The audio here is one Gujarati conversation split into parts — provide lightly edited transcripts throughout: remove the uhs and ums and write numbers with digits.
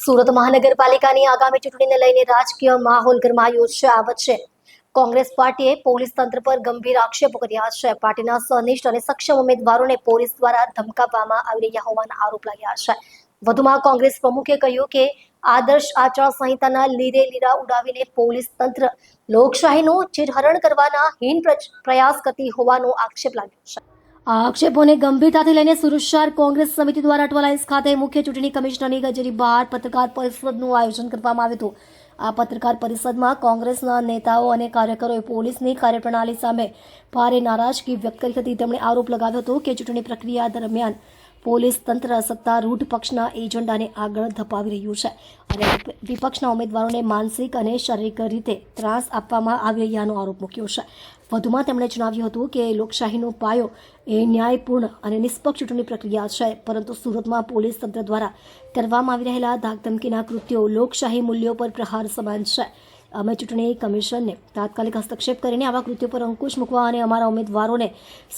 સુરત મહાનગરપાલિકાની આગામી ચૂંટણીને લઈને રાજકીય માહોલ ગરમાયો છે। આ વચ્ચે કોંગ્રેસ પાર્ટીએ પોલીસ તંત્ર પર ગંભીર આક્ષેપો કર્યા છે। પાર્ટીના સનિષ્ઠ અને સક્ષમ ઉમેદવારોને પોલીસ દ્વારા ધમકાવવામાં આવી રહ્યા હોવાના આરોપ લાગ્યા છે। વધુમાં કોંગ્રેસ પ્રમુખે કહ્યું કે આદર્શ આચાર સંહિતાના લીરે લીરા ઉડાવીને પોલીસ તંત્ર લોકશાહીનું ચીરહરણ કરવાના હીન પ્રયાસ કરતી હોવાનો આક્ષેપ લાગ્યો છે। આ આક્ષેપોને ગંભીરતાથી લઈને સુરત શહેર કોંગ્રેસ સમિતિ દ્વારા અટવાલાઇન્સ ખાતે મુખ્ય ચૂંટણી કમિશનરની કચેરી બહાર પત્રકાર પરિષદનું આયોજન કરવામાં આવ્યું હતું। આ પત્રકાર પરિષદમાં કોંગ્રેસના નેતાઓ અને કાર્યકરોએ પોલીસની કાર્યપ્રણાલી સામે ભારે નારાજગી વ્યક્ત કરી હતી। તેમણે આરોપ લગાવ્યો હતો કે ચૂંટણી પ્રક્રિયા દરમિયાન પોલીસ તંત્ર સત્તારૂઢ પક્ષના એજન્ડાને આગળ ધપાવી રહ્યું છે અને વિપક્ષના ઉમેદવારોને માનસિક અને શારીરિક રીતે ત્રાસ આપવામાં આવી રહ્યાનો આરોપ મૂક્યો છે। વધુમાં તેમણે જણાવ્યું હતું કે લોકશાહીનો પાયો એ ન્યાયપૂર્ણ અને નિષ્પક્ષ ચૂંટણી પ્રક્રિયા છે, પરંતુ સુરતમાં પોલીસ તંત્ર દ્વારા કરવામાં આવી રહેલા ધાકધમકીના કૃત્યો લોકશાહી મૂલ્યો પર પ્રહાર સમાન છે। અમે ચૂંટણી કમિશનને તાત્કાલિક હસ્તક્ષેપ કરીને આવા કૃત્યો પર અંકુશ મૂકવા અને અમારા ઉમેદવારોને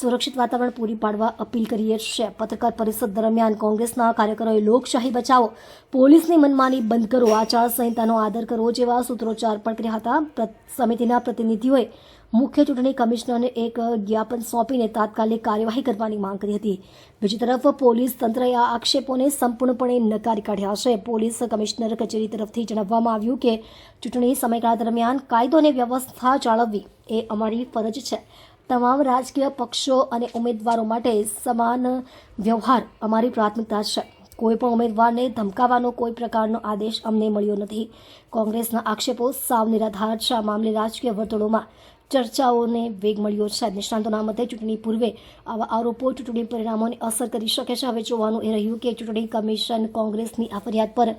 સુરક્ષિત વાતાવરણ પૂરી પાડવા અપીલ કરીએ છીએ। પત્રકાર પરિષદ દરમિયાન કોંગ્રેસના કાર્યકરોએ લોકશાહી બચાવો, પોલીસની મનમાની બંધ કરો, આચાર સંહિતાનો આદર કરો જેવા સૂત્રોચ્ચાર પણ કર્યા હતા। સમિતિના પ્રતિનિધિઓએ મુખ્ય ચૂંટણી કમિશનરને એક જ્ઞાપન સોંપીને તાત્કાલિક કાર્યવાહી કરવાની માંગ કરી હતી। બીજી તરફ પોલીસ તંત્રએ આ આક્ષેપોને સંપૂર્ણપણે નકારી કાઢ્યા છે। પોલીસ કમિશનર કચેરી તરફથી જણાવવામાં આવ્યું કે ચૂંટણી સમયગાળા દરમિયાન કાયદો અને વ્યવસ્થા જાળવવી એ અમારી ફરજ છે। તમામ રાજકીય પક્ષો અને ઉમેદવારો માટે સમાન વ્યવહાર અમારી પ્રાથમિકતા છે। કોઈ પણ ઉમેદવારને ધમકાવવાનો કોઈ પ્રકારનો આદેશ અમને મળ્યો નથી। કોંગ્રેસના આક્ષેપો સાવ નિરાધાર છે। આ મામલે રાજકીય વર્તુળોમાં ચર્ચાઓને વેગ મળ્યો છે। નિષ્ણાંતોના મતે ચૂંટણી પૂર્વે આવા આરોપો ચૂંટણી પરિણામોને અસર કરી શકે છે। હવે જોવાનું એ રહ્યું કે ચૂંટણી કમિશન કોંગ્રેસની આ ફરિયાદ પર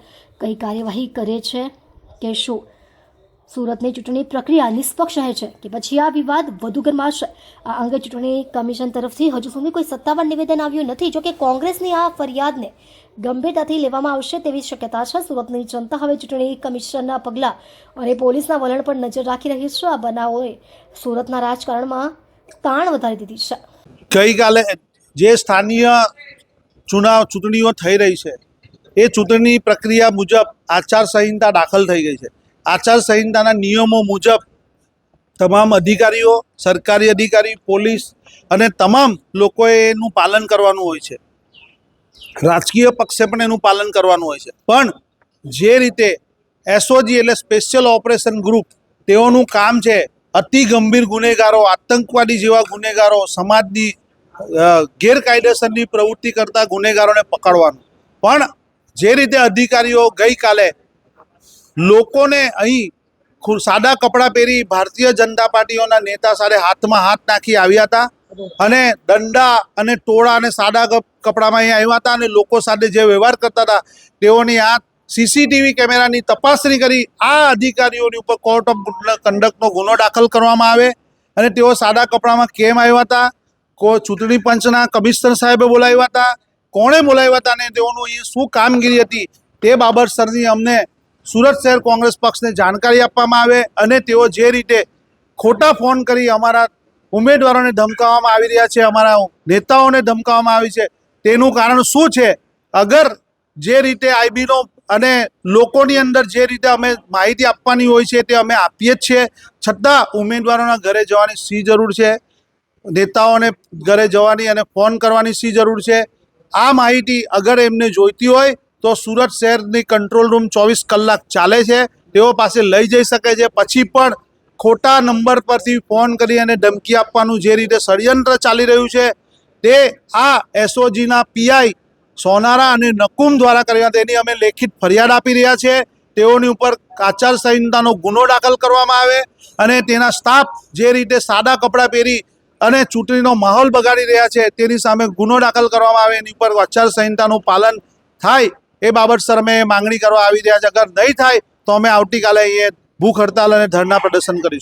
કઈ કાર્યવાહી કરે છે કે શું સુરતની ચૂંટણી પ્રક્રિયા નિષ્પક્ષ રહે છે કે પછી આ વિવાદ વધુ ગરમાશે। આ અંગે ચૂંટણી કમિશન તરફથી હજુ સુધી કોઈ સત્તાવાર નિવેદન આવ્યું નથી। જોકે કોંગ્રેસની આ ફરિયાદને ગંભીરતાથી લેવામાં આવશે તેવી શક્યતા છે। સુરતની જનતા હવે ચૂંટણી કમિશનના પગલાં અને પોલીસના વલણ પર નજર રાખી રહી છે। આ બનાવોએ સુરતના રાજકારણમાં તાણ વધારી દીધી છે। ગઈકાલે જે સ્થાનીય ચૂંટણીઓ થઈ રહી છે એ ચૂંટણી પ્રક્રિયા મુજબ આચારસંહિતા દાખલ થઈ ગઈ છે। આચારસંહિતાના નિયમો મુજબ તમામ અધિકારીઓ, સરકારી અધિકારી, પોલીસ અને તમામ લોકોએ એનું પાલન કરવાનું હોય છે। રાજકીય પક્ષે પણ એનું પાલન કરવાનું હોય છે। પણ જે રીતે એસઓજી એટલે સ્પેશિયલ ઓપરેશન ગ્રુપ તેઓનું કામ છે અતિ ગંભીર ગુનેગારો, આતંકવાદી જેવા ગુનેગારો, સમાજની ગેરકાયદેસરની પ્રવૃત્તિ કરતા ગુનેગારોને પકડવાનું। પણ જે રીતે અધિકારીઓ ગઈકાલે લોકોને અહીં સાદા કપડાં પહેરી ભારતીય જનતા પાર્ટીઓના નેતા સાથે હાથમાં હાથ નાખી આવ્યા હતા અને દંડા અને ટોળા અને સાદા કપડામાં અહીં આવ્યા હતા અને લોકો સાથે જે વ્યવહાર કરતા હતા તેઓની આ સીસીટીવી કેમેરાની તપાસણી કરી આ અધિકારીઓની ઉપર કોર્ટ ઓફ કન્ડક્ટનો ગુનો દાખલ કરવામાં આવે અને તેઓ સાદા કપડામાં કેમ આવ્યા હતા, ચૂંટણી પંચના કમિશનર સાહેબે બોલાવ્યા હતા, કોણે બોલાવ્યા હતા અને તેઓનું અહીં શું કામગીરી હતી તે બાબતસરની અમને સુરત શહેર કોંગ્રેસ પક્ષને જાણકારી આપવામાં આવે અને તેઓ જે રીતે ખોટા ફોન કરી અમારા ઉમેદવારોને ધમકાવવામાં આવી રહ્યા છે, અમારા નેતાઓને ધમકાવવામાં આવી છે તેનું કારણ શું છે। અગર જે રીતે આઈબીનો અને લોકોની અંદર જે રીતે અમે માહિતી આપવાની હોય છે તે અમે આપીએ જ છીએ, છતાં ઉમેદવારોના ઘરે જવાની શી જરૂર છે, નેતાઓને ઘરે જવાની અને ફોન કરવાની શી જરૂર છે। આ માહિતી અગર એમને જોઈતી હોય તો સુરત શહેરની કંટ્રોલ રૂમ 24 કલાક ચાલે છે, તેઓ પાસે લઈ જઈ શકે છે। પછી પણ ખોટા નંબર પરથી ફોન કરી અને ધમકી આપવાનું જે રીતે ષડયંત્ર ચાલી રહ્યું છે તે આ એસઓજીના પીઆઈ સોનારા અને નકુમ દ્વારા કર્યા તેની અમે લેખિત ફરિયાદ આપી રહ્યા છે। તેઓની ઉપર આચારસંહિતાનો ગુનો દાખલ કરવામાં આવે અને તેના સ્ટાફ જે રીતે સાદા કપડાં પહેરી અને ચૂંટણીનો માહોલ બગાડી રહ્યા છે તેની સામે ગુનો દાખલ કરવામાં આવે, એની ઉપર આચારસંહિતાનું પાલન થાય એ બાબતસર અમે માંગણી કરવા આવી રહ્યા છે। અગર નહીં થાય તો અમે આવતીકાલે અહીંયા ભૂખ હડતાલ અને ધરણા પ્રદર્શન કરીશું।